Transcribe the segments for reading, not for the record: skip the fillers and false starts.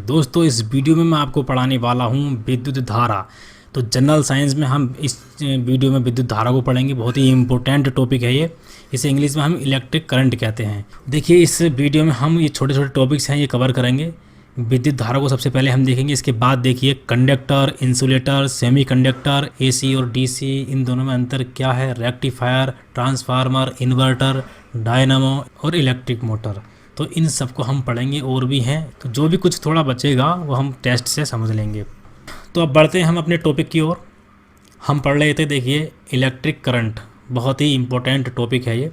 दोस्तों इस वीडियो में मैं आपको पढ़ाने वाला हूँ विद्युत धारा। तो जनरल साइंस में हम इस वीडियो में विद्युत धारा को पढ़ेंगे। बहुत ही इम्पोर्टेंट टॉपिक है ये। इसे इंग्लिश में हम इलेक्ट्रिक करंट कहते हैं। देखिए इस वीडियो में हम ये छोटे छोटे टॉपिक्स हैं ये कवर करेंगे। विद्युत धारा को सबसे पहले हम देखेंगे, इसके बाद देखिए कंडक्टर, इंसुलेटर, सेमीकंडक्टर, एसी और डीसी, इन दोनों में अंतर क्या है, रेक्टिफायर, ट्रांसफार्मर, इन्वर्टर, डायनामो और इलेक्ट्रिक मोटर। तो इन सब को हम पढ़ेंगे और भी हैं, तो जो भी कुछ थोड़ा बचेगा वो हम टेस्ट से समझ लेंगे। तो अब बढ़ते हैं हम अपने टॉपिक की ओर। हम पढ़ रहे थे, देखिए इलेक्ट्रिक करंट, बहुत ही इम्पोर्टेंट टॉपिक है ये।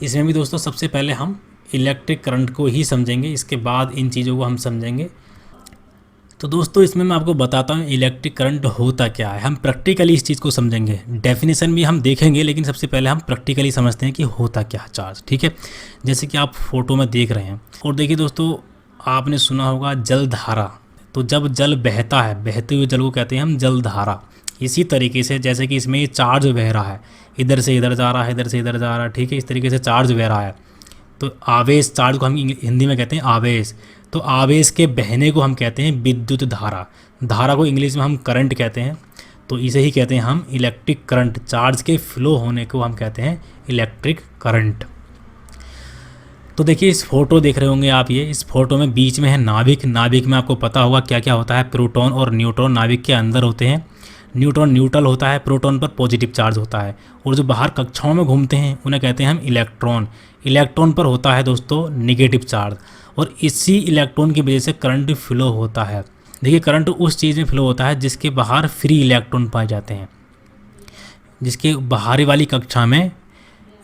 इसमें भी दोस्तों सबसे पहले हम इलेक्ट्रिक करंट को ही समझेंगे, इसके बाद इन चीज़ों को हम समझेंगे। तो दोस्तों इसमें मैं आपको बताता हूँ इलेक्ट्रिक करंट होता क्या है। हम प्रैक्टिकली इस चीज़ को समझेंगे, डेफिनेशन भी हम देखेंगे, लेकिन सबसे पहले हम प्रैक्टिकली समझते हैं कि होता क्या है चार्ज। ठीक है, जैसे कि आप फोटो में देख रहे हैं। और देखिए दोस्तों, आपने सुना होगा जल धारा। तो जब जल बहता है, बहते हुए जल को कहते हैं हम जल धारा। इसी तरीके से जैसे कि इसमें चार्ज बह रहा है, इधर से इधर जा रहा है, इधर से इधर जा रहा है। ठीक है, इस तरीके से चार्ज बह रहा है। तो आवेश, चार्ज को हम हिंदी में कहते हैं आवेश। तो आवेश के बहने को हम कहते हैं विद्युत धारा। धारा को इंग्लिश में हम करंट कहते हैं। तो इसे ही कहते हैं हम इलेक्ट्रिक करंट। चार्ज के फ्लो होने को हम कहते हैं इलेक्ट्रिक करंट। तो देखिए इस फोटो देख रहे होंगे आप, ये इस फोटो में बीच में है नाभिक। नाभिक में आपको पता होगा क्या क्या होता है, प्रोटॉन और न्यूट्रॉन नाभिक के अंदर होते हैं। न्यूट्रॉन न्यूट्रल होता है, प्रोटॉन पर पॉजिटिव चार्ज होता है। और जो बाहर कक्षाओं में घूमते हैं उन्हें कहते हैं हम इलेक्ट्रॉन। इलेक्ट्रॉन पर होता है दोस्तों नेगेटिव चार्ज, और इसी इलेक्ट्रॉन की वजह से करंट फ्लो होता है। देखिए करंट उस चीज़ में फ्लो होता है जिसके बाहर फ्री इलेक्ट्रॉन पाए जाते हैं, जिसके बाहरी वाली कक्षा में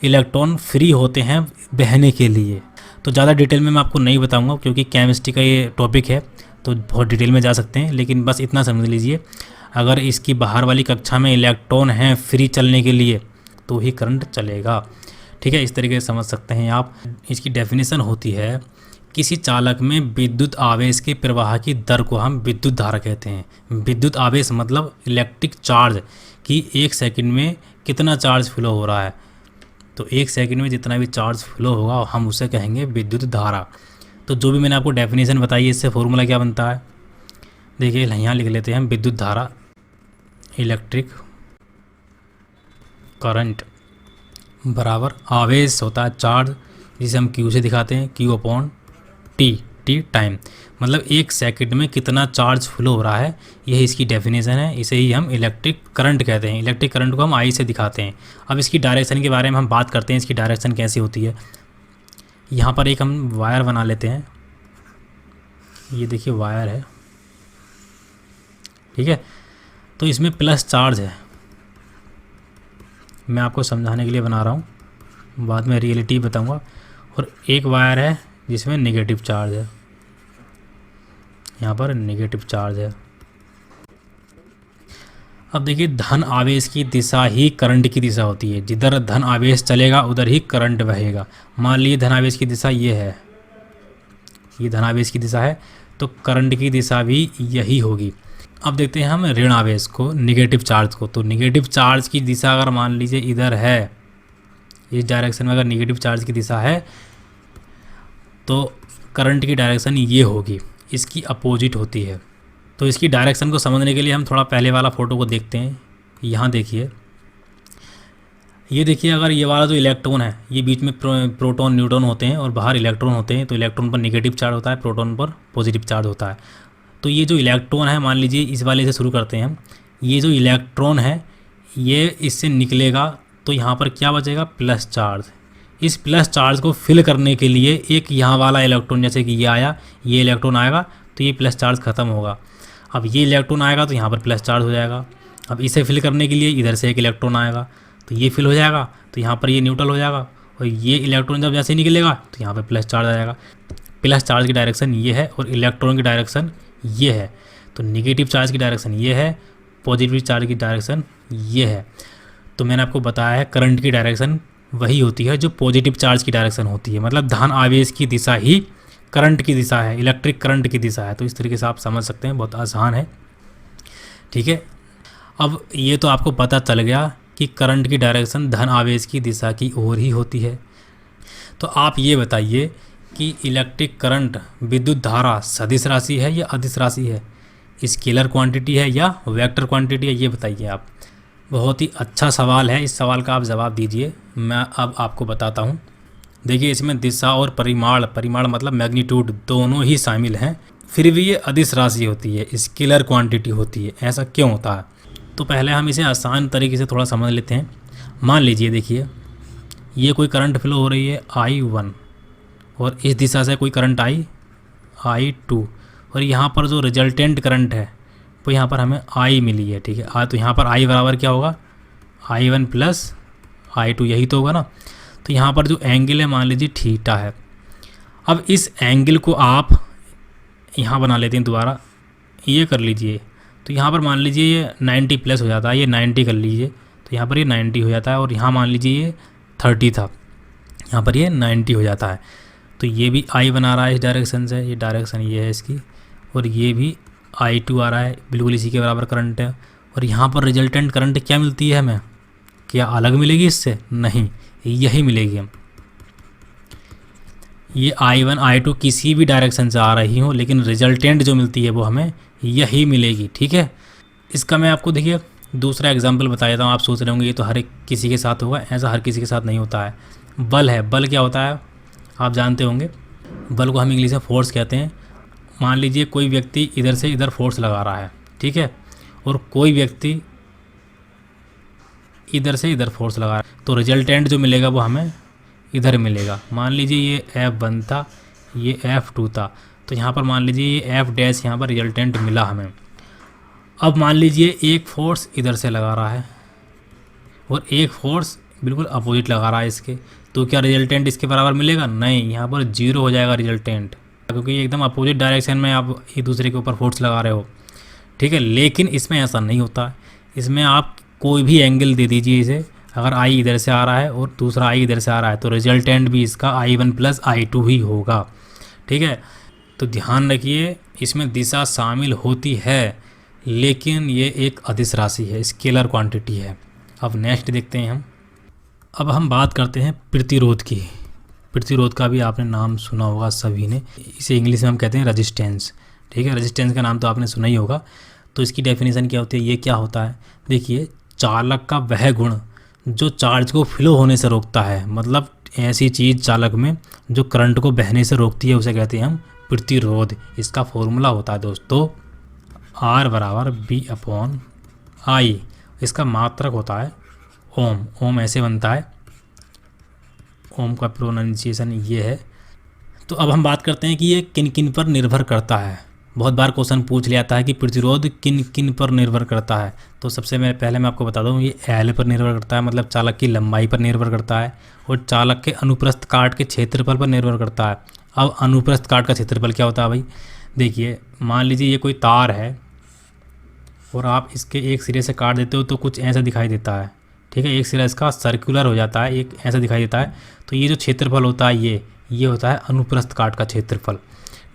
इलेक्ट्रॉन फ्री होते हैं बहने के लिए। तो ज़्यादा डिटेल में मैं आपको नहीं बताऊंगा क्योंकि केमिस्ट्री का ये टॉपिक है, तो बहुत डिटेल में जा सकते हैं, लेकिन बस इतना समझ लीजिए, अगर इसकी बाहर वाली कक्षा में इलेक्ट्रॉन हैं फ्री चलने के लिए तो ही करंट चलेगा। ठीक है, इस तरीके से समझ सकते हैं आप। इसकी डेफिनेशन होती है, किसी चालक में विद्युत आवेश के प्रवाह की दर को हम विद्युत धारा कहते हैं। विद्युत आवेश मतलब इलेक्ट्रिक चार्ज कि 1 सेकंड में कितना चार्ज फ्लो हो रहा है। तो 1 सेकंड में जितना भी चार्ज फ्लो होगा हम उसे कहेंगे विद्युत धारा। तो जो भी मैंने आपको डेफिनेशन बताई है, इससे फॉर्मूला क्या बनता है, देखिए यहाँ लिख लेते हैं हम। विद्युत धारा इलेक्ट्रिक करंट बराबर आवेश होता है चार्ज, जिसे हम क्यू से दिखाते हैं, Q upon T. T time मतलब 1 सेकंड में कितना चार्ज फ्लो हो रहा है, यही इसकी डेफिनेशन है। इसे ही हम इलेक्ट्रिक करंट कहते हैं। इलेक्ट्रिक करंट को हम आई से दिखाते हैं। अब इसकी डायरेक्शन के बारे में हम बात करते हैं, इसकी डायरेक्शन कैसी होती है। यहाँ पर एक हम वायर बना लेते हैं, ये देखिए वायर है। ठीक है, तो इसमें प्लस चार्ज है, मैं आपको समझाने के लिए बना रहा हूँ, बाद में रियलिटी बताऊँगा। और एक वायर है जिसमें नेगेटिव चार्ज है, यहाँ पर नेगेटिव चार्ज है। अब देखिए धन आवेश की दिशा ही करंट की दिशा होती है। जिधर धन आवेश चलेगा उधर ही करंट बहेगा। मान लीजिए धन आवेश की दिशा ये है, ये धन आवेश की दिशा है, तो करंट की दिशा भी यही होगी। अब देखते हैं हम ऋण आवेश को, निगेटिव चार्ज को। तो निगेटिव चार्ज की दिशा अगर मान लीजिए इधर है, इस डायरेक्शन में अगर निगेटिव चार्ज की दिशा है तो करंट की डायरेक्शन ये होगी, इसकी अपोजिट होती है। तो इसकी डायरेक्शन को समझने के लिए हम थोड़ा पहले वाला फ़ोटो को देखते हैं। यहाँ देखिए, ये देखिए, अगर ये वाला जो इलेक्ट्रॉन है, ये बीच में प्रोटॉन न्यूट्रॉन होते हैं और बाहर इलेक्ट्रॉन होते हैं। तो इलेक्ट्रॉन पर नेगेटिव चार्ज होता है, प्रोटॉन पर पॉजिटिव चार्ज होता है। तो ये जो इलेक्ट्रॉन है, मान लीजिए इस वाले से शुरू करते हैं हम। ये जो इलेक्ट्रॉन है ये इससे निकलेगा, तो यहाँ पर क्या बचेगा, प्लस चार्ज। इस प्लस चार्ज को फिल करने के लिए एक यहाँ वाला इलेक्ट्रॉन, जैसे कि ये आया, ये इलेक्ट्रॉन आएगा तो ये प्लस चार्ज ख़त्म होगा। अब ये इलेक्ट्रॉन आएगा तो यहाँ पर प्लस चार्ज हो जाएगा। अब इसे फिल करने के लिए इधर से एक इलेक्ट्रॉन आएगा तो ये फिल हो जाएगा, तो यहाँ पर ये न्यूट्रल हो जाएगा। और ये इलेक्ट्रॉन जब जैसे निकलेगा तो यहाँ पर प्लस चार्ज आ जाएगा। प्लस चार्ज की डायरेक्शन ये है और इलेक्ट्रॉन की डायरेक्शन ये है। तो नेगेटिव चार्ज की डायरेक्शन ये है, पॉजिटिव चार्ज की डायरेक्शन ये है। तो मैंने आपको बताया है करंट की डायरेक्शन वही होती है जो पॉजिटिव चार्ज की डायरेक्शन होती है। मतलब धन आवेश की दिशा ही करंट की दिशा है, इलेक्ट्रिक करंट की दिशा है। तो इस तरीके से आप समझ सकते हैं, बहुत आसान है। ठीक है, अब ये तो आपको पता चल गया कि करंट की डायरेक्शन धन आवेश की दिशा की ओर ही होती है। तो आप ये बताइए कि इलेक्ट्रिक करंट विद्युत धारा सदिश राशि है या अदिश राशि है, स्केलर क्वांटिटी है या वेक्टर क्वांटिटी है, ये बताइए आप। बहुत ही अच्छा सवाल है, इस सवाल का आप जवाब दीजिए। मैं अब आपको बताता हूँ। देखिए इसमें दिशा और परिमाण, परिमाण मतलब मैग्नीट्यूड, दोनों ही शामिल हैं, फिर भी ये अदिश राशि होती है, स्केलर क्वांटिटी होती है। ऐसा क्यों होता है? तो पहले हम इसे आसान तरीके से थोड़ा समझ लेते हैं। मान लीजिए देखिए ये कोई करंट फ्लो हो रही है I1 और इस दिशा से कोई करंट I2 और यहाँ पर जो रिजल्टेंट करंट है वो यहाँ पर हमें I मिली है, ठीक है। तो यहाँ पर I बराबर क्या होगा, I1 प्लस I2, यही तो होगा ना। तो यहाँ पर जो एंगल है मान लीजिए थीटा है। अब इस एंगल को आप यहाँ बना लेते हैं दोबारा, ये कर लीजिए। तो यहाँ पर मान लीजिए ये 90 प्लस हो जाता है, ये 90 कर लीजिए, तो यहाँ पर ये 90 हो जाता है। और यहाँ मान लीजिए ये 30 था, यहाँ पर ये 90 हो जाता है। तो ये भी I बना रहा है इस डायरेक्शन से, ये डायरेक्शन ये है इसकी, और ये भी I2 आ रहा है, बिल्कुल इसी के बराबर करंट है। और यहाँ पर रिजल्टेंट करंट क्या मिलती है हमें, क्या अलग मिलेगी इससे? नहीं, यही मिलेगी हम। ये I1 I2 किसी भी डायरेक्शन से आ रही हो, लेकिन रिजल्टेंट जो मिलती है वो हमें यही मिलेगी, ठीक है। इसका मैं आपको देखिए दूसरा एग्जांपल बता देता हूँ। आप सोच रहे होंगे ये तो हर एक किसी के साथ होगा, ऐसा हर किसी के साथ नहीं होता है। बल है, बल क्या होता है आप जानते होंगे। बल को हम इंग्लिश में फोर्स कहते हैं। मान लीजिए कोई व्यक्ति इधर से इधर फोर्स लगा रहा है, ठीक है, और कोई व्यक्ति इधर से इधर फोर्स लगा रहा है, तो रिजल्टेंट जो मिलेगा वो हमें इधर मिलेगा। मान लीजिए ये F1 था, ये F2 था, तो यहाँ पर मान लीजिए ये F डैश यहाँ पर रिजल्टेंट मिला हमें। अब मान लीजिए एक फोर्स इधर से लगा रहा है और एक फोर्स बिल्कुल अपोजिट लगा रहा है इसके, तो क्या रिजल्टेंट इसके बराबर मिलेगा? नहीं, यहाँ पर 0 हो जाएगा रिजल्टेंट, क्योंकि एकदम अपोजिट डायरेक्शन में आप एक दूसरे के ऊपर फोर्स लगा रहे हो, ठीक है। लेकिन इसमें ऐसा नहीं होता। इसमें आप कोई भी एंगल दे दीजिए इसे, अगर I इधर से आ रहा है और दूसरा I इधर से आ रहा है, तो रिजल्टेंट भी इसका I1 प्लस I2 ही होगा, ठीक है। तो ध्यान रखिए इसमें दिशा शामिल होती है, लेकिन ये एक अदिश राशि है, स्केलर क्वांटिटी है। अब नेक्स्ट देखते हैं हम। अब हम बात करते हैं प्रतिरोध की। प्रतिरोध का भी आपने नाम सुना होगा सभी ने, इसे इंग्लिश में हम कहते हैं रेजिस्टेंस, ठीक है। रेजिस्टेंस का नाम तो आपने सुना ही होगा। तो इसकी डेफिनेशन क्या होती है, ये क्या होता है? देखिए चालक का वह गुण जो चार्ज को फ्लो होने से रोकता है, मतलब ऐसी चीज़ चालक में जो करंट को बहने से रोकती है, उसे कहते हैं हम प्रतिरोध। इसका फॉर्मूला होता है दोस्तों R बराबर B/I। इसका मात्रक होता है ओम। ओम ऐसे बनता है, ओम का प्रोनाउंसिएशन ये है। तो अब हम बात करते हैं कि ये किन किन पर निर्भर करता है। बहुत बार क्वेश्चन पूछ लिया था कि प्रतिरोध किन किन पर निर्भर करता है। तो सबसे पहले मैं आपको बता दूं, ये L पर निर्भर करता है, मतलब चालक की लंबाई पर निर्भर करता है, और चालक के अनुप्रस्थ काट के क्षेत्रफल पर निर्भर करता है। अब अनुप्रस्थ काट का क्षेत्रफल क्या होता है भाई? देखिए मान लीजिए ये कोई तार है और आप इसके एक सिरे से काट देते हो तो कुछ ऐसा दिखाई देता है, ठीक है। एक सिरा इसका सर्कुलर हो जाता है, एक ऐसा दिखाई देता है। तो ये जो क्षेत्रफल होता है ये होता है अनुप्रस्थ काट का क्षेत्रफल,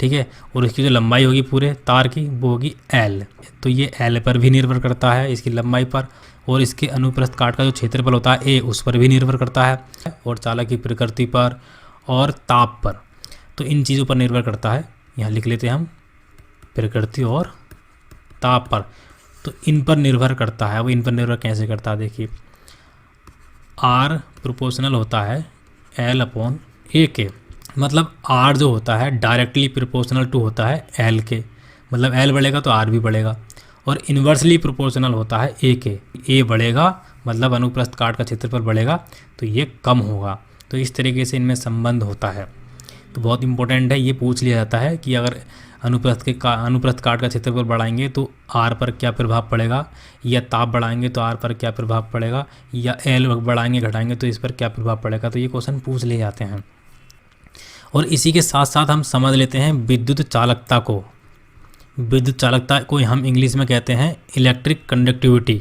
ठीक है। और इसकी जो लंबाई होगी पूरे तार की वो होगी L। तो ये L पर भी निर्भर करता है, इसकी लंबाई पर, और इसके अनुप्रस्थ काट का जो क्षेत्रफल होता है A, उस पर भी निर्भर करता है, और चालक की प्रकृति पर और ताप पर। तो इन चीज़ों पर निर्भर करता है। यहाँ लिख लेते हैं हम, प्रकृति और ताप पर। तो इन पर निर्भर करता है। वो इन पर निर्भर कैसे करता है? देखिए R प्रोपोर्शनल होता है L/A के, मतलब R जो होता है डायरेक्टली प्रोपोर्शनल टू होता है L के, मतलब L बढ़ेगा तो R भी बढ़ेगा। और इन्वर्सली प्रोपोर्शनल होता है A के, A बढ़ेगा मतलब अनुप्रस्थ काट का क्षेत्रफल बढ़ेगा तो ये कम होगा। तो इस तरीके से इनमें संबंध होता है। तो बहुत इंपॉर्टेंट है, ये पूछ लिया जाता है कि अगर अनुप्रस्थ काट का क्षेत्रफल बढ़ाएंगे तो R पर क्या प्रभाव पड़ेगा, या ताप बढ़ाएंगे तो R पर क्या प्रभाव पड़ेगा, या L बढ़ाएंगे घटाएंगे तो इस पर क्या प्रभाव पड़ेगा। तो ये क्वेश्चन पूछ लिए जाते हैं। और इसी के साथ साथ हम समझ लेते हैं विद्युत चालकता को। विद्युत चालकता को हम इंग्लिश में कहते हैं इलेक्ट्रिक कंडक्टिविटी।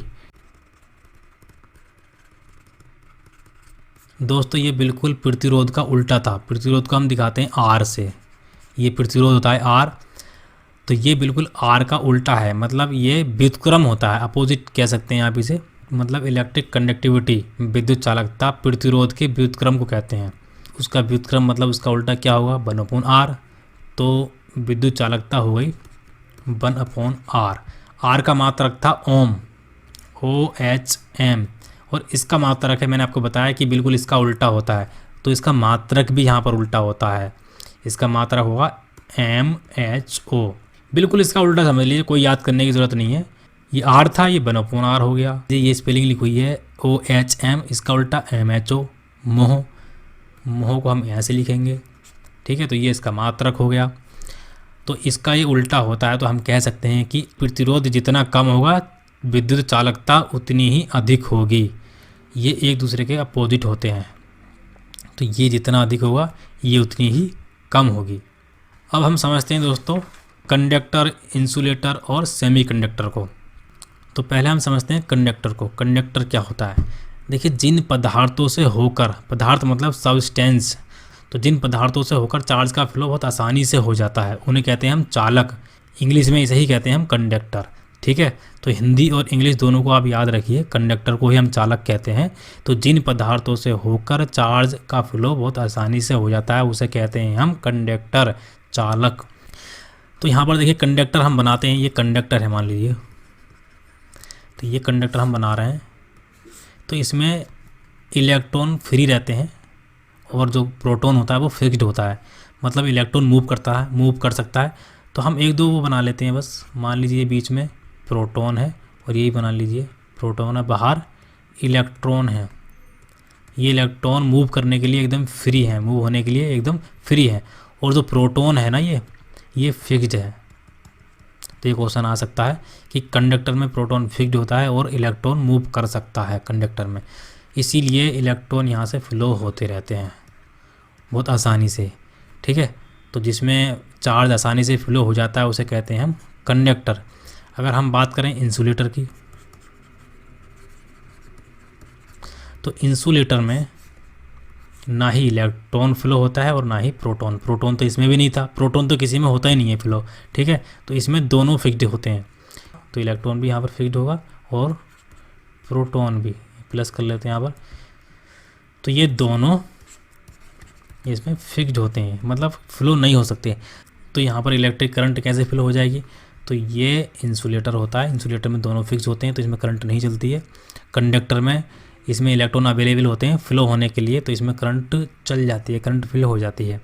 दोस्तों ये बिल्कुल प्रतिरोध का उल्टा था। प्रतिरोध को हम दिखाते हैं R से, ये प्रतिरोध होता है R, तो ये बिल्कुल R का उल्टा है, मतलब ये व्युत्क्रम होता है, अपोजिट कह सकते हैं आप इसे। मतलब इलेक्ट्रिक कंडक्टिविटी, विद्युत चालकता प्रतिरोध के व्युत्क्रम को कहते हैं। उसका व्युत्क्रम मतलब उसका उल्टा क्या होगा 1/r। तो विद्युत चालकता हो गई 1/r। r का मात्रक था ओम, OHM, और इसका मात्रक है, मैंने आपको बताया कि बिल्कुल इसका उल्टा होता है, तो इसका मात्रक भी यहाँ पर उल्टा होता है। इसका मात्रक होगा MHO, बिल्कुल इसका उल्टा समझ लीजिए, कोई याद करने की ज़रूरत नहीं है। ये R था, ये 1/r हो गया। ये स्पेलिंग लिखी हुई है OHM, इसका उल्टा MHO, मोह। मोह को हम ऐसे लिखेंगे, ठीक है। तो ये इसका मात्रक हो गया। तो इसका ये उल्टा होता है, तो हम कह सकते हैं कि प्रतिरोध जितना कम होगा विद्युत चालकता उतनी ही अधिक होगी। ये एक दूसरे के अपोजिट होते हैं, तो ये जितना अधिक होगा ये उतनी ही कम होगी। अब हम समझते हैं दोस्तों कंडक्टर, इंसुलेटर और सेमीकंडक्टर को। तो पहले हम समझते हैं कंडक्टर को। कंडक्टर क्या होता है? देखिए, जिन पदार्थों से होकर, पदार्थ मतलब सब्सटेंस, तो जिन पदार्थों से होकर चार्ज का फ्लो बहुत आसानी से हो जाता है उन्हें कहते हैं हम चालक। इंग्लिश में इसे ही कहते हैं हम कंडक्टर, ठीक है। तो हिंदी और इंग्लिश दोनों को आप याद रखिए, कंडक्टर को ही हम चालक कहते हैं। तो जिन पदार्थों से होकर चार्ज का फ्लो बहुत आसानी से हो जाता है उसे कहते हैं हम कंडक्टर, चालक। तो यहाँ पर देखिए कंडक्टर हम बनाते हैं, ये कंडक्टर है मान लीजिए, तो ये कंडक्टर हम बना रहे हैं। तो इसमें इलेक्ट्रॉन फ्री रहते हैं और जो प्रोटॉन होता है वो फिक्स्ड होता है, मतलब इलेक्ट्रॉन मूव करता है, मूव कर सकता है। तो हम एक दो वो बना लेते हैं बस। मान लीजिए बीच में प्रोटॉन है और यही बना लीजिए प्रोटॉन है, बाहर इलेक्ट्रॉन है। ये इलेक्ट्रॉन मूव करने के लिए एकदम फ्री है, मूव होने के लिए एकदम फ्री है। और जो प्रोटॉन है ना ये फिक्स्ड है। तो ये क्वेश्चन आ सकता है कि कंडक्टर में प्रोटॉन फिक्स्ड होता है और इलेक्ट्रॉन मूव कर सकता है कंडक्टर में, इसीलिए इलेक्ट्रॉन यहाँ से फ्लो होते रहते हैं बहुत आसानी से, ठीक है। तो जिसमें चार्ज आसानी से फ्लो हो जाता है उसे कहते हैं हम कंडक्टर। अगर हम बात करें इंसुलेटर की, तो इंसुलेटर में ना ही इलेक्ट्रॉन फ्लो होता है और ना ही प्रोटॉन। प्रोटॉन तो इसमें भी नहीं था, प्रोटॉन तो किसी में होता ही नहीं है फ्लो, ठीक है। तो इसमें दोनों फिक्स्ड होते हैं, तो इलेक्ट्रॉन भी यहाँ पर फिक्स्ड होगा और प्रोटॉन भी, प्लस कर लेते हैं यहाँ पर। तो ये दोनों इसमें फिक्स्ड होते हैं, मतलब फ्लो नहीं हो सकते। तो यहाँ पर इलेक्ट्रिक करंट कैसे फ्लो हो जाएगी? तो ये इंसुलेटर होता है, इंसुलेटर में दोनों फिक्स होते हैं तो इसमें करंट नहीं चलती है। कंडक्टर में इसमें इलेक्ट्रॉन अवेलेबल होते हैं फ्लो होने के लिए, तो इसमें करंट चल जाती है, करंट फ्लो हो जाती है।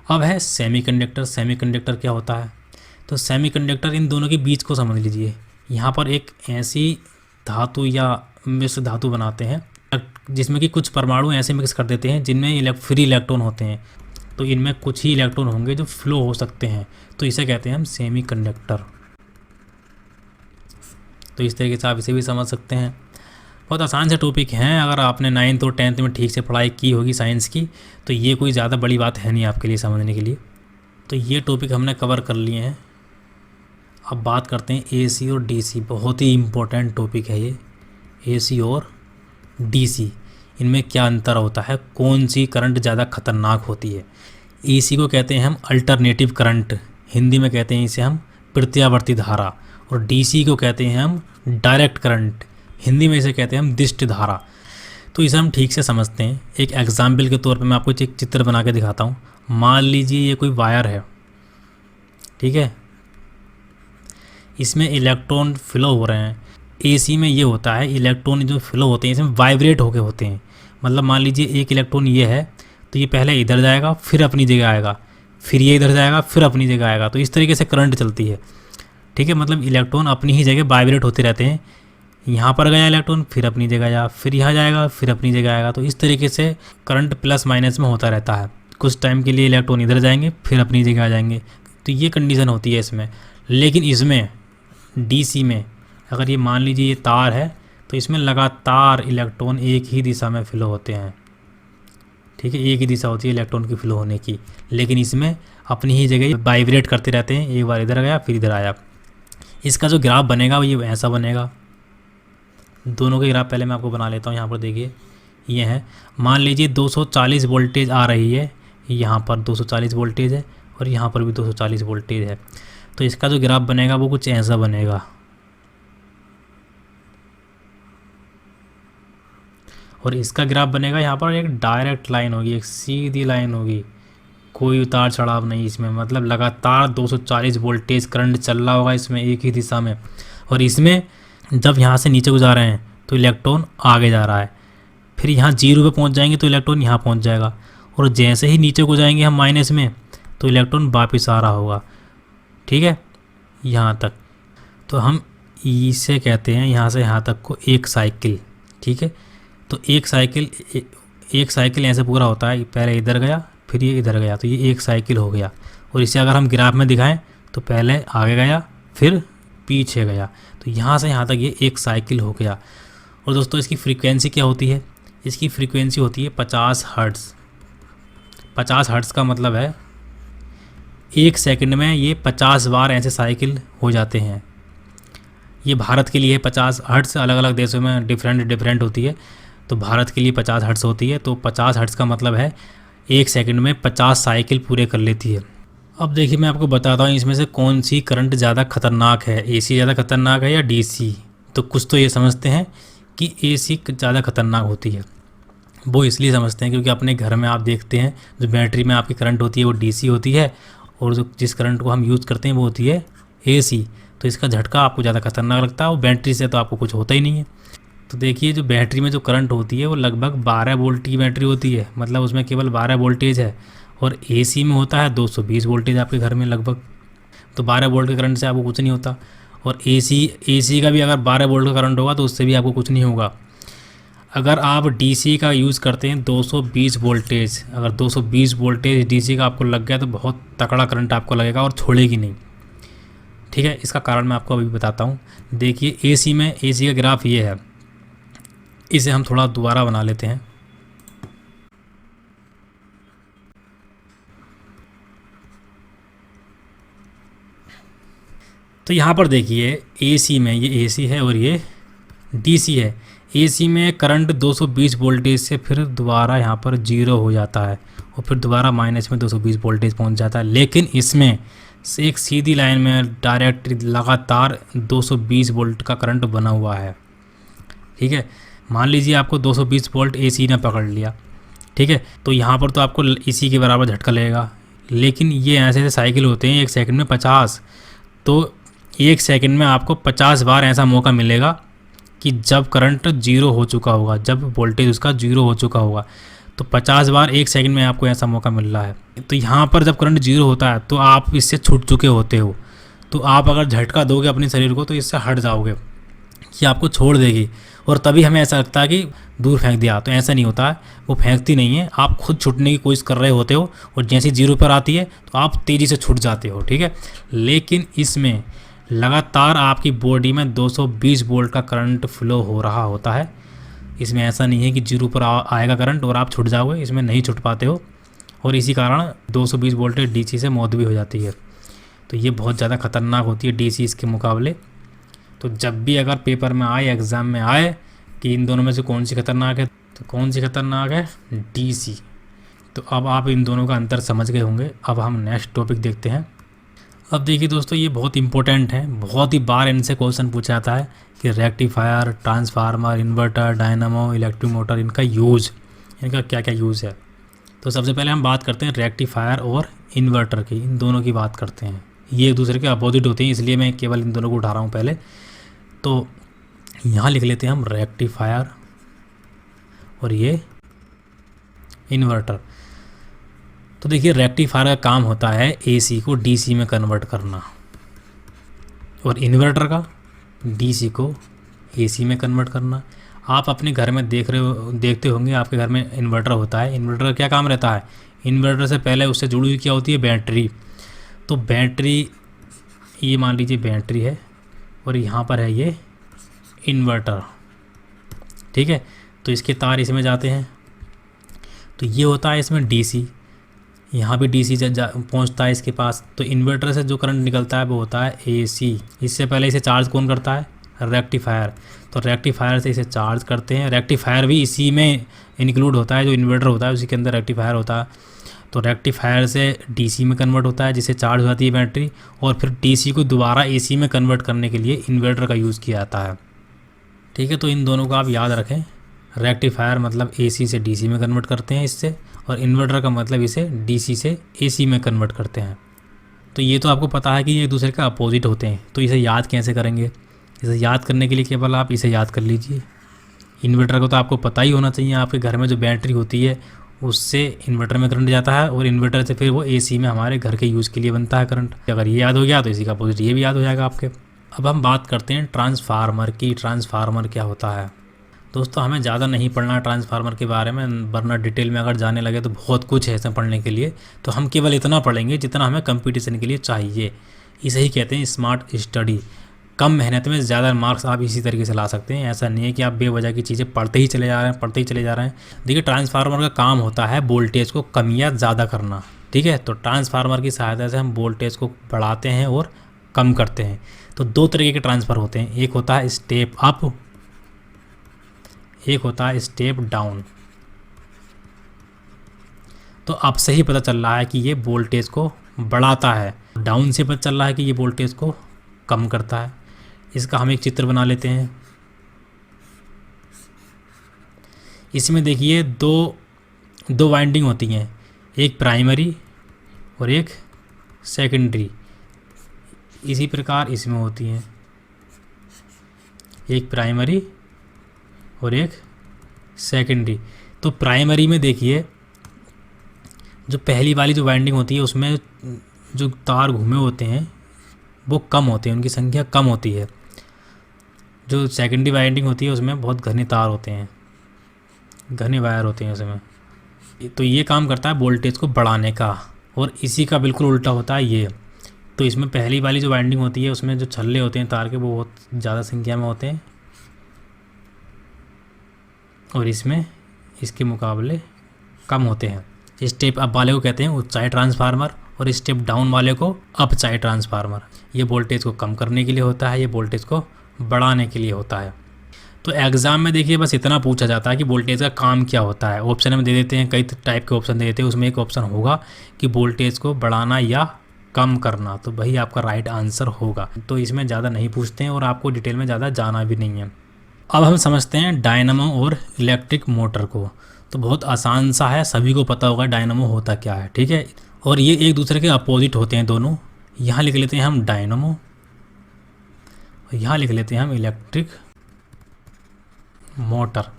अब है सेमीकंडक्टर। सेमीकंडक्टर क्या होता है? तो सेमीकंडक्टर इन दोनों के बीच को समझ लीजिए। यहाँ पर एक ऐसी धातु या मिश्र धातु बनाते हैं जिसमें कि कुछ परमाणु ऐसे मिक्स कर देते हैं जिनमें फ्री इलेक्ट्रॉन होते हैं, तो इनमें कुछ ही इलेक्ट्रॉन होंगे जो फ्लो हो सकते हैं, तो इसे कहते हैं हम सेमीकंडक्टर। तो इस तरीके से आप इसे भी समझ सकते हैं। बहुत आसान से टॉपिक हैं, अगर आपने 9th और 10th में ठीक से पढ़ाई की होगी साइंस की, तो ये कोई ज़्यादा बड़ी बात है नहीं आपके लिए समझने के लिए। तो ये टॉपिक हमने कवर कर लिए हैं। अब बात करते हैं AC और DC। बहुत ही इम्पोर्टेंट टॉपिक है ये, AC और DC। इनमें क्या अंतर होता है, कौन सी करंट ज़्यादा खतरनाक होती है? AC को कहते हैं हम अल्टरनेटिव करंट, हिंदी में कहते हैं इसे हम प्रत्यावर्ती धारा। और DC को कहते हैं हम डायरेक्ट करंट, हिंदी में इसे कहते हैं हम दिष्ट धारा। तो इसे हम ठीक से समझते हैं। एक एग्जाम्पल के तौर पे मैं आपको एक चित्र बना के दिखाता हूँ। मान लीजिए ये कोई वायर है, ठीक है, इसमें इलेक्ट्रॉन फ्लो हो रहे हैं। AC में ये होता है, इलेक्ट्रॉन जो फ्लो होते हैं इसमें वाइब्रेट होके होते हैं। मतलब मान लीजिए एक इलेक्ट्रॉन ये है, तो ये पहले इधर जाएगा फिर अपनी जगह आएगा, फिर ये इधर जाएगा फिर अपनी जगह आएगा। तो इस तरीके से करंट चलती है, ठीक है। मतलब इलेक्ट्रॉन अपनी ही जगह वाइब्रेट होते रहते हैं। यहाँ पर गया इलेक्ट्रॉन फिर अपनी जगह आया, फिर यहाँ जाएगा फिर अपनी जगह आएगा। तो इस तरीके से करंट प्लस माइनस में होता रहता है। कुछ टाइम के लिए इलेक्ट्रॉन इधर जाएंगे फिर अपनी जगह आ जाएंगे, तो ये कंडीशन होती है इसमें। लेकिन इसमें DC में अगर ये मान लीजिए ये तार है, तो इसमें लगातार इलेक्ट्रॉन एक ही दिशा में फ्लो होते हैं, ठीक है। एक ही दिशा होती है इलेक्ट्रॉन की फ्लो होने की, लेकिन इसमें अपनी ही जगह वाइब्रेट करते रहते हैं। एक बार इधर गया फिर इधर आया। इसका जो ग्राफ बनेगा वो ये ऐसा बनेगा। दोनों के ग्राफ पहले मैं आपको बना लेता हूँ। यहाँ पर देखिए ये है, मान लीजिए 240 वोल्टेज आ रही है, यहाँ पर 240 वोल्टेज है और यहाँ पर भी 240 वोल्टेज है। तो इसका जो ग्राफ बनेगा वो कुछ ऐसा बनेगा। और इसका ग्राफ बनेगा यहाँ पर एक डायरेक्ट लाइन होगी, एक सीधी लाइन होगी, कोई उतार चढ़ाव नहीं इसमें, मतलब लगातार 240 वोल्टेज करंट चल रहा होगा इसमें एक ही दिशा में। और इसमें जब यहाँ से नीचे को जा रहे हैं तो इलेक्ट्रॉन आगे जा रहा है, फिर यहाँ 0 पे पहुँच जाएंगे तो इलेक्ट्रॉन यहाँ पहुँच जाएगा, और जैसे ही नीचे को जाएंगे हम माइनस में तो इलेक्ट्रॉन वापस आ रहा होगा, ठीक है, यहाँ तक। तो हम इसे कहते हैं यहाँ से यहाँ तक को एक साइकिल, ठीक है। तो एक साइकिल ऐसे पूरा होता है, पहले इधर गया फिर ये इधर गया, तो ये एक साइकिल हो गया। और इसे अगर हम ग्राफ में दिखाएं तो पहले आगे गया फिर पीछे गया, तो यहाँ से यहाँ तक ये एक साइकिल हो गया। और दोस्तों इसकी फ्रीक्वेंसी क्या होती है? इसकी फ्रीक्वेंसी होती है 50 हर्ट्ज़। 50 हर्ट्ज़ का मतलब है 1 सेकंड में ये 50 बार ऐसे साइकिल हो जाते हैं। ये भारत के लिए 50 हर्ट्ज़, अलग अलग देशों में डिफरेंट होती है, तो भारत के लिए 50 हर्ट्ज़ होती है। तो 50 हर्ट्ज़ का मतलब है 1 सेकंड में 50 साइकिल पूरे कर लेती है। अब देखिए मैं आपको बताता हूँ इसमें से कौन सी करंट ज़्यादा खतरनाक है, एसी ज़्यादा खतरनाक है या डीसी। तो कुछ तो ये समझते हैं कि एसी ज़्यादा खतरनाक होती है, वो इसलिए समझते हैं क्योंकि अपने घर में आप देखते हैं जो बैटरी में आपकी करंट होती है वो डीसी होती है, और जो जिस करंट को हम यूज़ करते हैं वो होती है एसी। तो इसका झटका आपको ज़्यादा खतरनाक लगता है, और बैटरी से तो आपको कुछ होता ही नहीं है। तो देखिए जो बैटरी में जो करंट होती है वो लगभग 12 वोल्ट की बैटरी होती है, मतलब उसमें केवल 12 वोल्टेज है, और एसी में होता है 220 वोल्टेज आपके घर में लगभग। तो 12 वोल्ट के करंट से आपको कुछ नहीं होता, और एसी का भी अगर 12 वोल्ट का करंट होगा तो उससे भी आपको कुछ नहीं होगा। अगर आप डीसी का यूज़ करते हैं 220 वोल्टेज, अगर 220 वोल्टेज डीसी का आपको लग गया तो बहुत तगड़ा करंट आपको लगेगा और छोड़ेगी नहीं, ठीक है। इसका कारण मैं आपको अभी बताता हूँ। देखिए एसी का ग्राफ ये है, इसे हम थोड़ा दोबारा बना लेते हैं। तो यहाँ पर देखिए एसी में ये एसी है और ये डीसी है। एसी में करंट 220 वोल्टेज से फिर दोबारा यहाँ पर 0 हो जाता है, और फिर दोबारा माइनस में 220 वोल्टेज पहुँच जाता है। लेकिन इसमें से एक सीधी लाइन में डायरेक्ट लगातार 220 वोल्ट का करंट बना हुआ है, ठीक है। मान लीजिए आपको 220 वोल्ट एसी ने पकड़ लिया, ठीक है, तो यहाँ पर तो आपको इसी के बराबर झटका लगेगा। लेकिन ये ऐसे साइकिल होते हैं 1 सेकंड में 50, तो 1 सेकंड में आपको 50 बार ऐसा मौका मिलेगा कि जब करंट 0 हो चुका होगा, जब वोल्टेज उसका 0 हो चुका होगा, तो 50 बार 1 सेकंड में आपको ऐसा मौका मिल रहा है। तो यहाँ पर जब करंट 0 होता है तो आप इससे छूट चुके होते हो, तो आप अगर झटका दोगे अपने शरीर को तो इससे हट जाओगे कि आपको छोड़ देगी, और तभी हमें ऐसा लगता है कि दूर फेंक दिया। तो ऐसा नहीं होता है, वो फेंकती नहीं है, आप खुद छूटने की कोशिश कर रहे होते हो, और जैसे 0 पर आती है तो आप तेज़ी से छूट जाते हो, ठीक है। लेकिन इसमें लगातार आपकी बॉडी में 220 वोल्ट का करंट फ्लो हो रहा होता है। इसमें ऐसा नहीं है कि 0 पर आएगा करंट और आप छूट जाओगे, इसमें नहीं छूट पाते हो, और इसी कारण 220 वोल्टेज डीसी से मौत भी हो जाती है। तो ये बहुत ज़्यादा खतरनाक होती है डीसी इसके मुकाबले। तो जब भी अगर पेपर में आए, एग्ज़ाम में आए कि इन दोनों में से कौन सी खतरनाक है, तो कौन सी खतरनाक है? डीसी। तो अब आप इन दोनों का अंतर समझ गए होंगे। अब हम नेक्स्ट टॉपिक देखते हैं। अब देखिए दोस्तों, ये बहुत इंपॉर्टेंट है, बहुत ही बार इनसे क्वेश्चन पूछा जाता है कि rectifier, transformer, inverter, dynamo, electric motor, इनका यूज़, इनका क्या क्या यूज़ है। तो सबसे पहले हम बात करते हैं रेक्टिफायर और इन्वर्टर की, इन दोनों की बात करते हैं। ये एक दूसरे के अपोजिट होते हैं, इसलिए मैं केवल इन दोनों को उठा रहा हूँ पहले। तो यहाँ लिख लेते हैं हम रेक्टिफायर और ये इन्वर्टर। तो देखिए रेक्टिफायर का काम होता है एसी को डीसी में कन्वर्ट करना, और इन्वर्टर का डीसी को एसी में कन्वर्ट करना। आप अपने घर में देखते होंगे, आपके घर में इन्वर्टर होता है। इन्वर्टर का क्या काम रहता है? इन्वर्टर से पहले उससे जुड़ी हुई क्या होती है? बैटरी। तो बैटरी, ये मान लीजिए बैटरी है, और यहाँ पर है ये इन्वर्टर, ठीक है। तो इसके तार इसमें जाते हैं, तो ये होता है इसमें डीसी, यहाँ भी डीसी पहुँचता है इसके पास। तो इन्वर्टर से जो करंट निकलता है वो होता है एसी। इससे पहले इसे चार्ज कौन करता है? रेक्टिफायर। तो रेक्टिफायर से इसे चार्ज करते हैं। रेक्टिफायर भी इसी में इंक्लूड होता है, जो इन्वर्टर होता है उसी के अंदर रेक्टिफायर होता है। तो रेक्टिफायर से डीसी में कन्वर्ट होता है, जिससे चार्ज हो जाती है बैटरी, और फिर डीसी को दोबारा एसी में कन्वर्ट करने के लिए इन्वर्टर का यूज़ किया जाता है, ठीक है। तो इन दोनों को आप याद रखें, रेक्टिफायर मतलब एसी से डीसी में कन्वर्ट करते हैं इससे, और इन्वर्टर का मतलब इसे डीसी से एसी में कन्वर्ट करते हैं। तो ये तो आपको पता है कि ये एक दूसरे का अपोजिट होते हैं। तो इसे याद कैसे करेंगे? इसे याद करने के लिए केवल आप इसे याद कर लीजिए। इन्वर्टर को तो आपको पता ही होना चाहिए, आपके घर में जो बैटरी होती है उससे इन्वर्टर में करंट जाता है, और इन्वर्टर से फिर वो एसी में हमारे घर के यूज़ के लिए बनता है करंट। अगर ये याद हो गया तो इसी का अपोजिट ये भी याद हो जाएगा आपके। अब हम बात करते हैं ट्रांसफार्मर की। ट्रांसफार्मर क्या होता है? दोस्तों हमें ज़्यादा नहीं पढ़ना ट्रांसफार्मर के बारे में, वरना डिटेल में अगर जाने लगे तो बहुत कुछ है इसमें पढ़ने के लिए। तो हम केवल इतना पढ़ेंगे जितना हमें कंपटीशन के लिए चाहिए। इसे ही कहते हैं स्मार्ट स्टडी। कम मेहनत में ज़्यादा मार्क्स आप इसी तरीके से ला सकते हैं। ऐसा नहीं है कि आप बेवजह की चीज़ें पढ़ते ही चले जा रहे हैं। देखिए ट्रांसफार्मर का काम होता है वोल्टेज को कम या ज़्यादा करना, ठीक है। तो ट्रांसफार्मर की सहायता से हम वोल्टेज को बढ़ाते हैं और कम करते हैं। तो दो तरीके के ट्रांसफ़र होते हैं, एक होता है स्टेप अप, एक होता है स्टेप डाउन। तो अब से ही पता चल रहा है कि ये वोल्टेज को बढ़ाता है, डाउन से पता चल रहा है कि ये वोल्टेज को कम करता है। इसका हम एक चित्र बना लेते हैं। इसमें देखिए दो वाइंडिंग होती हैं, एक प्राइमरी और एक सेकेंडरी। इसी प्रकार इसमें होती हैं, एक प्राइमरी और एक सेकेंडरी। तो प्राइमरी में देखिए जो पहली वाली जो वाइंडिंग होती है उसमें जो तार घूमे होते हैं वो कम होते हैं, उनकी संख्या कम होती है। जो सेकेंडरी वाइंडिंग होती है उसमें बहुत घने तार होते हैं, घने वायर होते हैं उसमें। तो ये काम करता है वोल्टेज को बढ़ाने का, और इसी का बिल्कुल उल्टा होता है ये। तो इसमें पहली वाली जो वाइंडिंग होती है उसमें जो छल्ले होते हैं तार के वो बहुत ज़्यादा संख्या में होते हैं, और इसमें इसके मुकाबले कम होते हैं। स्टेप अप वाले को कहते हैं उच्चाई ट्रांसफार्मर, और स्टेप डाउन वाले को अपचाई ट्रांसफार्मर। ये वोल्टेज को कम करने के लिए होता है, ये वोल्टेज को बढ़ाने के लिए होता है। तो एग्ज़ाम में देखिए बस इतना पूछा जाता है कि वोल्टेज का काम क्या होता है। ऑप्शन में दे देते हैं, कई टाइप के ऑप्शन दे देते हैं, उसमें एक ऑप्शन होगा कि वोल्टेज को बढ़ाना या कम करना, तो वही आपका राइट आंसर होगा। तो इसमें ज़्यादा नहीं पूछते हैं और आपको डिटेल में ज़्यादा जाना भी नहीं है। अब हम समझते हैं डायनामो और इलेक्ट्रिक मोटर को। तो बहुत आसान सा है, सभी को पता होगा डायनामो होता क्या है, ठीक है। और ये एक दूसरे के अपोजिट होते हैं दोनों। यहाँ लिख लेते हैं हम डायनामो, और यहाँ लिख लेते हैं हम इलेक्ट्रिक मोटर।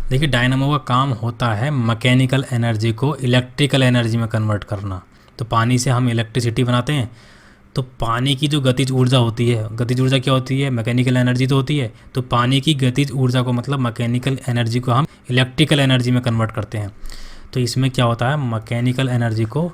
देखिए डायनामो का काम होता है मैकेनिकल एनर्जी को इलेक्ट्रिकल एनर्जी में कन्वर्ट करना। तो पानी से हम इलेक्ट्रिसिटी बनाते हैं, तो पानी की जो गतिज ऊर्जा होती है, गतिज ऊर्जा क्या होती है? मैकेनिकल एनर्जी तो होती है। तो पानी की गतिज ऊर्जा को मतलब मैकेनिकल एनर्जी को हम इलेक्ट्रिकल एनर्जी में कन्वर्ट करते हैं। तो इसमें क्या होता है? मैकेनिकल एनर्जी को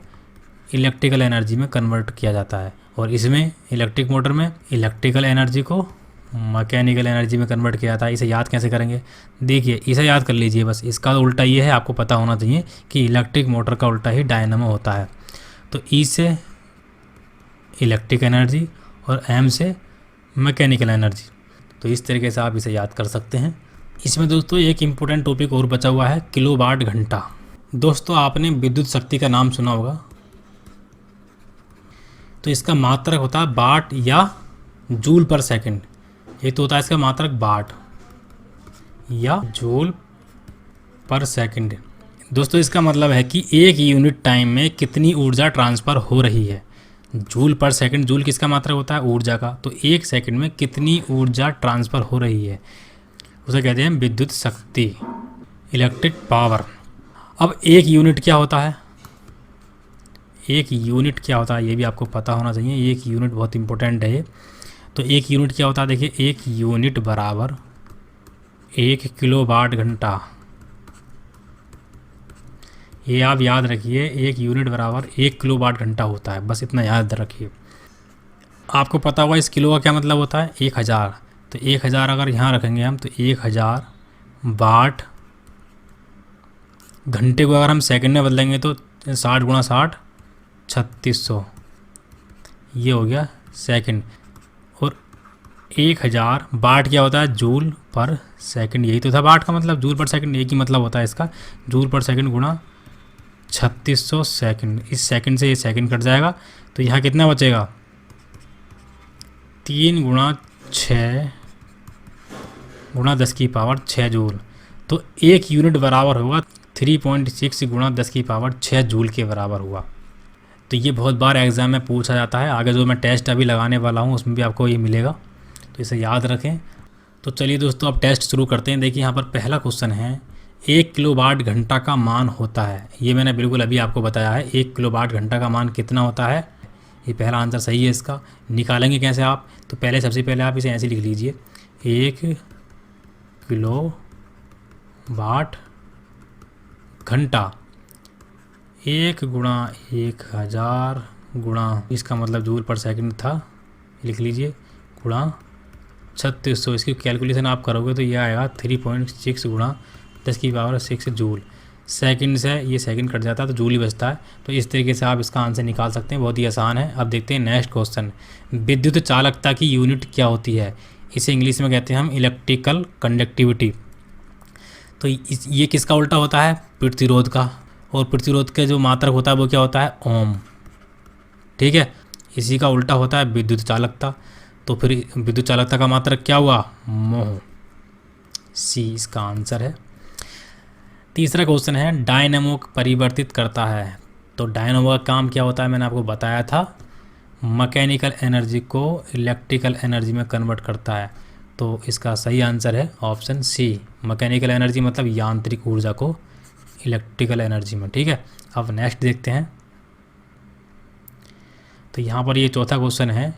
इलेक्ट्रिकल एनर्जी में कन्वर्ट किया जाता है, और इसमें इलेक्ट्रिक मोटर में इलेक्ट्रिकल एनर्जी को मैकेनिकल एनर्जी में कन्वर्ट किया जाता है। इसे याद कैसे करेंगे? देखिए इसे याद कर लीजिए बस। इसका उल्टा ये है, आपको पता होना चाहिए कि इलेक्ट्रिक मोटर का उल्टा ही डायनामो होता है। तो ई से इलेक्ट्रिक एनर्जी और एम से मैकेनिकल एनर्जी। तो इस तरीके से आप इसे याद कर सकते हैं। इसमें दोस्तों एक इम्पोर्टेंट टॉपिक और बचा हुआ है, किलोवाट घंटा। दोस्तों आपने विद्युत शक्ति का नाम सुना होगा। तो इसका मात्रक होता है वाट या जूल पर सेकंड। एक तो होता है इसका मात्रक वाट या जूल पर सेकंड। दोस्तों इसका मतलब है कि एक यूनिट टाइम में कितनी ऊर्जा ट्रांसफ़र हो रही है। जूल पर सेकंड, जूल किसका मात्रक होता है? ऊर्जा का। तो एक सेकंड में कितनी ऊर्जा ट्रांसफ़र हो रही है उसे कहते हैं विद्युत शक्ति, इलेक्ट्रिक पावर। अब एक यूनिट क्या होता है? एक यूनिट क्या होता है ये भी आपको पता होना चाहिए। एक यूनिट बहुत इंपॉर्टेंट है ये। तो एक यूनिट क्या होता है? देखिए एक यूनिट बराबर 1 किलोवाट घंटा। ये आप याद रखिए, एक यूनिट बराबर 1 किलोवाट घंटा होता है, बस इतना याद रखिए। आपको पता होगा इस किलो का क्या मतलब होता है? 1000। तो 1000 अगर यहाँ रखेंगे हम तो 1000 वाट। घंटे को अगर हम सेकंड में बदलेंगे तो 60 × 60 3600, ये हो गया सेकंड। और 1000 वाट क्या होता है? जूल पर सेकंड। यही तो था वाट का मतलब, जूल पर सेकंड एक ही मतलब होता है इसका। जूल पर सेकंड गुणा 3600 सेकंड। इस सेकंड से ये सेकंड कट जाएगा तो यहाँ कितना बचेगा? 3 × 6 × 10⁻⁶ जूल। तो 1 यूनिट बराबर होगा 3.6 गुणा 10 की पावर 6 जूल के बराबर हुआ। तो ये बहुत बार एग्ज़ाम में पूछा जाता है। आगे जो मैं टेस्ट अभी लगाने वाला हूँ उसमें भी आपको ये मिलेगा, तो इसे याद रखें। तो चलिए दोस्तों अब टेस्ट शुरू करते हैं। देखिए यहाँ पर पहला क्वेश्चन है, 1 किलोवाट घंटा का मान होता है। ये मैंने बिल्कुल अभी आपको बताया है, 1 किलोवाट घंटा का मान कितना होता है। ये पहला आंसर सही है। इसका निकालेंगे कैसे आप, तो पहले सबसे पहले आप इसे ऐसे लिख लीजिए, 1 किलोवाट घंटा 1 गुणा 1000 गुणा, इसका मतलब जूल पर सेकंड था, लिख लीजिए, गुणा 3600। इसकी कैलकुलेशन आप करोगे तो ये आएगा 3.6 गुणा 10 की पावर 6 जूल। सेकंड से ये सेकंड कट जाता है तो जूल ही बचता है। तो इस तरीके से आप इसका आंसर निकाल सकते हैं, बहुत ही आसान है। अब देखते हैं नेक्स्ट क्वेश्चन, विद्युत चालकता की यूनिट क्या होती है। इसे इंग्लिश में कहते हैं हम इलेक्ट्रिकल कंडक्टिविटी। तो ये किसका उल्टा होता है, प्रतिरोध का, और प्रतिरोध के जो मात्रक होता है वो क्या होता है, ओम। ठीक है, इसी का उल्टा होता है विद्युत चालकता। तो फिर विद्युत चालकता का मात्रक क्या हुआ, मोह। सी इसका आंसर है। तीसरा क्वेश्चन है, डायनेमो परिवर्तित करता है। तो डायनेमो का काम क्या होता है, मैंने आपको बताया था, मैकेनिकल एनर्जी को इलेक्ट्रिकल एनर्जी में कन्वर्ट करता है। तो इसका सही आंसर है ऑप्शन सी, मैकेनिकल एनर्जी मतलब यांत्रिक ऊर्जा को इलेक्ट्रिकल एनर्जी में। ठीक है, अब नेक्स्ट देखते हैं। तो यहाँ पर ये चौथा क्वेश्चन है,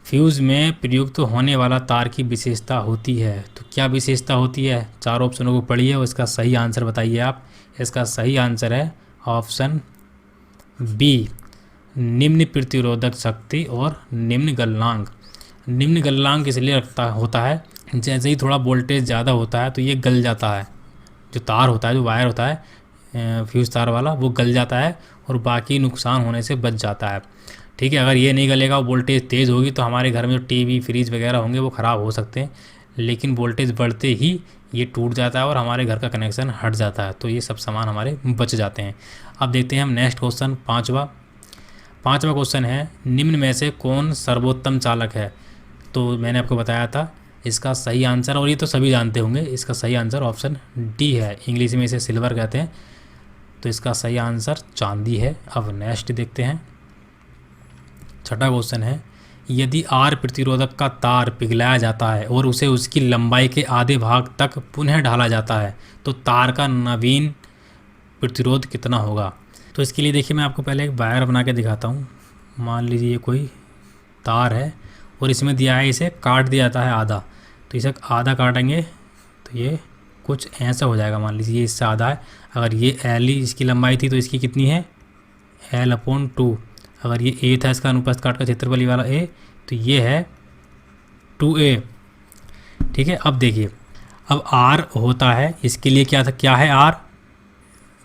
फ्यूज़ में प्रयुक्त होने वाला तार की विशेषता होती है। तो क्या विशेषता होती है, 4 ऑप्शनों को पढ़िए और इसका सही आंसर बताइए आप। इसका सही आंसर है ऑप्शन बी, निम्न प्रतिरोधक शक्ति और निम्न गलनांक। निम्न गलनांक इसलिए होता है, जैसे ही थोड़ा वोल्टेज ज़्यादा होता है तो ये गल जाता है, जो तार होता है, जो वायर होता है फ्यूज़ तार वाला, वो गल जाता है और बाकी नुकसान होने से बच जाता है। ठीक है, अगर ये नहीं गलेगा, वोल्टेज तेज़ होगी तो हमारे घर में जो टीवी फ्रिज वगैरह होंगे वो ख़राब हो सकते हैं, लेकिन वोल्टेज बढ़ते ही ये टूट जाता है और हमारे घर का कनेक्शन हट जाता है, तो ये सब सामान हमारे बच जाते हैं। अब देखते हैं हम नेक्स्ट क्वेश्चन, पाँचवा क्वेश्चन है, निम्न में से कौन सर्वोत्तम चालक है। तो मैंने आपको बताया था इसका सही आंसर, और ये तो सभी जानते होंगे, इसका सही आंसर ऑप्शन डी है। इंग्लिश में इसे सिल्वर कहते हैं, तो इसका सही आंसर चांदी है। अब नेक्स्ट देखते हैं, छठा क्वेश्चन है, यदि आर प्रतिरोधक का तार पिघलाया जाता है और उसे उसकी लंबाई के आधे भाग तक पुनः ढाला जाता है तो तार का नवीन प्रतिरोध कितना होगा। तो इसके लिए देखिए मैं आपको पहले एक वायर बना के दिखाता हूँ। मान लीजिए ये कोई तार है और इसमें दिया है, इसे काट दिया जाता है आधा, तो इसे आधा काटेंगे तो ये कुछ ऐसा हो जाएगा। मान लीजिए इससे आधा है, अगर ये एल ही इसकी लंबाई थी तो इसकी कितनी है, L/2। अगर ये ए था, इसका अनुप्रस्थ काट का क्षेत्रफल वाला ए, तो ये है 2a। ठीक है, अब देखिए, अब r होता है, इसके लिए क्या है r,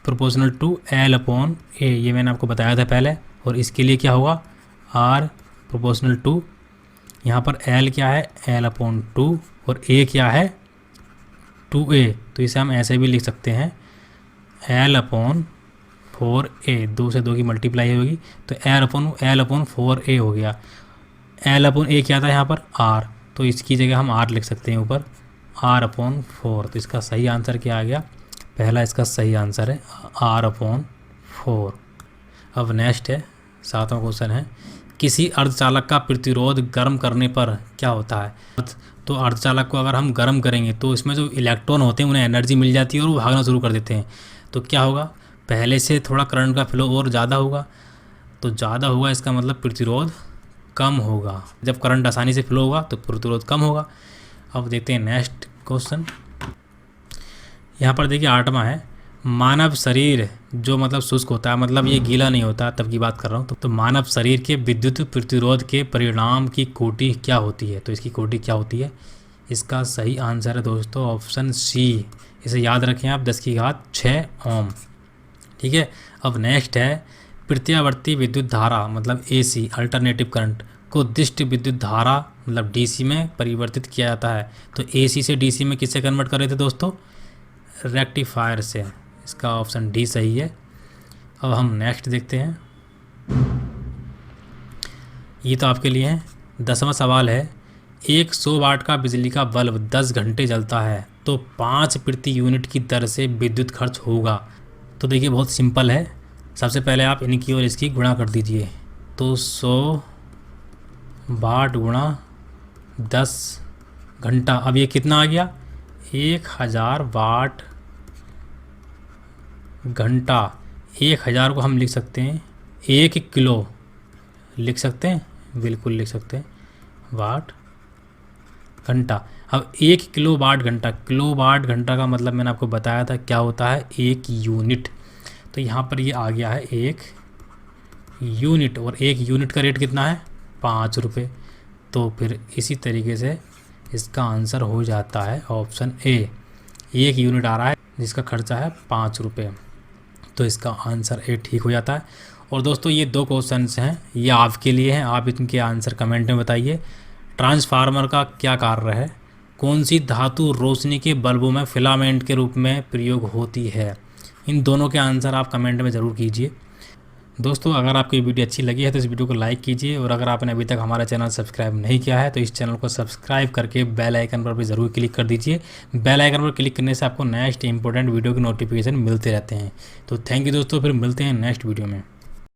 प्रोपोर्शनल टू L/a, ये मैंने आपको बताया था पहले। और इसके लिए क्या होगा, r प्रोपोर्शनल टू, यहाँ पर L क्या है, L/2, और a क्या है 2a। तो इसे हम ऐसे भी लिख सकते हैं, L/4a, 2 से 2 की मल्टीप्लाई होगी तो L/4a हो गया। L/a क्या था यहाँ पर, r, तो इसकी जगह हम r लिख सकते हैं ऊपर, r/4। तो इसका सही आंसर क्या आ गया, पहला इसका सही आंसर है r/4। अब नेक्स्ट है, 7वां क्वेश्चन है, किसी अर्धचालक का प्रतिरोध गर्म करने पर क्या होता है। तो अर्धचालक को अगर हम गर्म करेंगे तो इसमें जो इलेक्ट्रॉन होते हैं उन्हें एनर्जी मिल जाती है और वो भागना शुरू कर देते हैं। तो क्या होगा, पहले से थोड़ा करंट का फ्लो और ज़्यादा होगा, तो ज़्यादा होगा इसका मतलब प्रतिरोध कम होगा। जब करंट आसानी से फ्लो होगा तो प्रतिरोध कम होगा। अब देखते हैं नेक्स्ट क्वेश्चन, यहाँ पर देखिए 8वां है, मानव शरीर जो मतलब शुष्क होता है, मतलब ये गीला नहीं होता, तब की बात कर रहा हूँ। तो मानव शरीर के विद्युत प्रतिरोध के परिणाम की कोटि क्या होती है। तो इसकी कोटि क्या होती है, इसका सही आंसर है दोस्तों ऑप्शन सी। इसे याद रखें आप, 10⁶ ओम। ठीक है, अब नेक्स्ट है, प्रत्यावर्ती विद्युत धारा मतलब AC अल्टरनेटिव करंट को दिष्ट विद्युत धारा मतलब DC में परिवर्तित किया जाता है। तो AC से DC में किससे कन्वर्ट कर रहे थे दोस्तों, रेक्टिफायर से। इसका ऑप्शन डी सही है। अब हम नेक्स्ट देखते हैं, ये तो आपके लिए है। 10वां सवाल है, एक 100 वाट का बिजली का बल्ब 10 घंटे जलता है तो 5 प्रति यूनिट की दर से विद्युत खर्च होगा। तो देखिए बहुत सिंपल है। सबसे पहले आप इनकी और इसकी गुणा कर दीजिए। तो 100 वाट गुणा 10 घंटा। अब ये कितना आ गया? 1000 वाट घंटा। 1000 को हम लिख सकते हैं 1 किलो, लिख सकते हैं, बिल्कुल लिख सकते हैं, वाट घंटा। अब 1 किलो वाट घंटा, किलो वाट घंटा का मतलब मैंने आपको बताया था क्या होता है, 1 यूनिट। तो यहाँ पर ये आ गया है 1 यूनिट, और 1 यूनिट का रेट कितना है? 5 रुपये। तो फिर इसी तरीके से इसका आंसर हो जाता है ऑप्शन ए। 1 यूनिट आ रहा है जिसका खर्चा है 5 रुपये, तो इसका आंसर ए ठीक हो जाता है। और दोस्तों ये 2 क्वेश्चंस हैं, ये आपके लिए हैं, आप इनके आंसर कमेंट में बताइए। ट्रांसफार्मर का क्या कार्य है? कौन सी धातु रोशनी के बल्बों में फिलामेंट के रूप में प्रयोग होती है? इन दोनों के आंसर आप कमेंट में ज़रूर कीजिए। दोस्तों अगर आपको ये वीडियो अच्छी लगी है तो इस वीडियो को लाइक कीजिए, और अगर आपने अभी तक हमारा चैनल सब्सक्राइब नहीं किया है तो इस चैनल को सब्सक्राइब करके बेल आइकन पर भी ज़रूर क्लिक कर दीजिए। बेल आइकन पर क्लिक करने से आपको नेक्स्ट इंपॉर्टेंट वीडियो की नोटिफिकेशन मिलते रहते हैं। तो थैंक यू दोस्तों, फिर मिलते हैं नेक्स्ट वीडियो में।